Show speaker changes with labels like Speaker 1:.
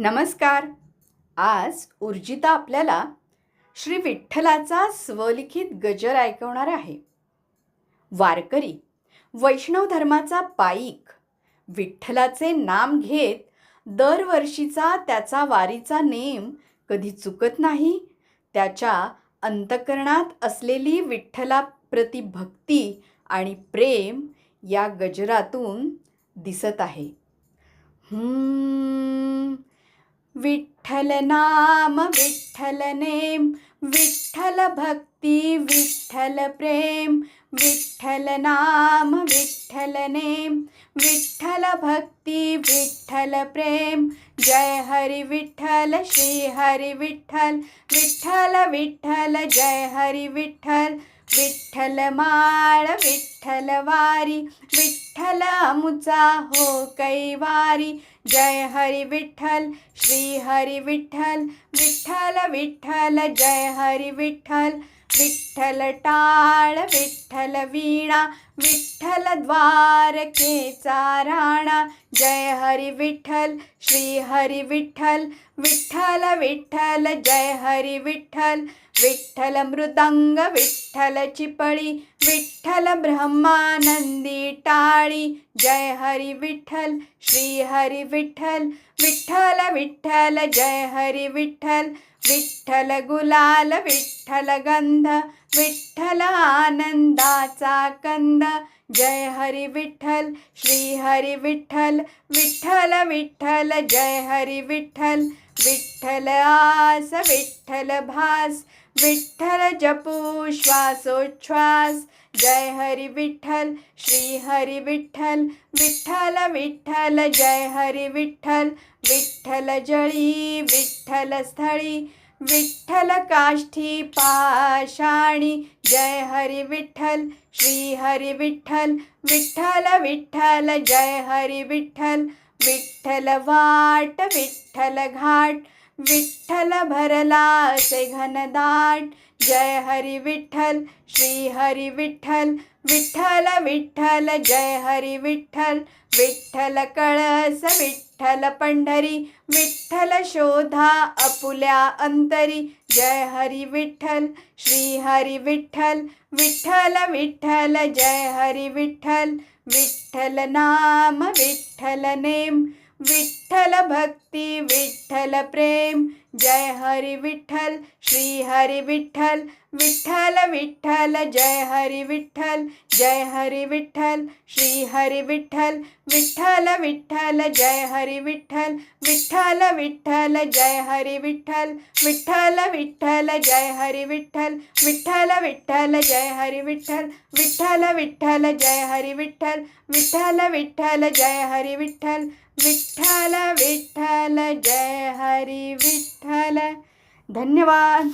Speaker 1: नमस्कार. आज उर्जिता आपल्याला श्री विठ्ठलाचा स्वलिखित गजर ऐकवणार आहे. वारकरी वैष्णव धर्माचा पाईक विठ्ठलाचे नाम घेत दरवर्षीचा त्याचा वारीचा नेम कधी चुकत नाही. त्याच्या अंतःकरणात असलेली विठ्ठलाप्रती भक्ती आणि प्रेम या गजरातून दिसत आहे. विठ्ठल नाम विठ्ठल नेम, विठ्ठल भक्ती विठ्ठल प्रेम. विठ्ठल नाम विठ्ठल नेम, विठ्ठल भक्ती विठ्ठल प्रेम. जय हरी विठ्ठल श्री हरी विठ्ठल, विठ्ठल विठ्ठल जय हरी विठ्ठल. विठ्ठल माळ विठ्ठल वारी, विठ्ठल अमुचा हो कैवारी. जय हरी विठ्ठल श्री हरी विठ्ठल, विठ्ठल विठ्ठल जय हरी विठ्ठल. विठ्ठल टाळ विठ्ठल वीणा, विठ्ठल द्वारकेचा राणा. जय हरी विठ्ठल श्री हरी विठ्ठल, विठ्ठल विठ्ठल जय हरी विठ्ठल. विठ्ठल मृदंग विठ्ठल चिपळी, विठ्ठल ब्रह्मानंदी टाळी. जय हरी विठ्ठल श्री हरी विठ्ठल, विठ्ठल विठ्ठल जय हरी विठ्ठल. विठ्ठल गुलाल विठ्ठल गंध, विठ्ठल आनंदाचा कंद. जय हरी विठ्ठल श्री हरी विठ्ठल, विठ्ठल विठ्ठल जय हरी विठ्ठल. विठ्ठल आस विठ्ठल भास, विठ्ठल जपू श्वासोच्छ्वास. जय हरी विठ्ठल श्री हरी विठ्ठल, विठ्ठल विठ्ठल जय हरी विठ्ठल. विठ्ठल जळी विठ्ठल स्थळी, विठ्ठल काष्ठी पाषाणी. जय हरी विठ्ठल श्री हरी विठ्ठल, विठ्ठल विठ्ठल जय हरी विठ्ठल. विठ्ठल वाट विठ्ठल घाट, विठ्ठल भरला असे घनदाट. जय हरी विठ्ठल श्री हरी विठ्ठल, विठ्ठल विठ्ठल जय हरी विठ्ठल. विठ्ठल कळस विठ्ठल पंढरी, विठ्ठल शोधा अपुल्या अंतरी. जय हरी विठ्ठल श्री हरी विठ्ठल, विठ्ठल विठ्ठल जय हरी विठ्ठल. विठ्ठल नाम विठ्ठल नेम, विठ्ठल भक्ती विठ्ठल प्रेम. जय हरी विठ्ठल श्री हरी विठ्ठल, विठ्ठल विठ्ठल जय हरी विठ्ठल. जय हरी विठ्ठल श्री हरी विठ्ठल, विठ्ठल विठ्ठल जय हरी विठ्ठल. विठ्ठल विठ्ठल जय हरी विठ्ठल, विठ्ठल विठ्ठल जय हरी विठ्ठल. विठ्ठल विठ्ठल जय हरी विठ्ठल, विठ्ठल विठ्ठल जय हरी विठ्ठल. विठ्ठल विठ्ठल जय हरी विठ्ठल, विठ्ठल विठ्ठल जय हरी विठ्ठल. धन्यवाद.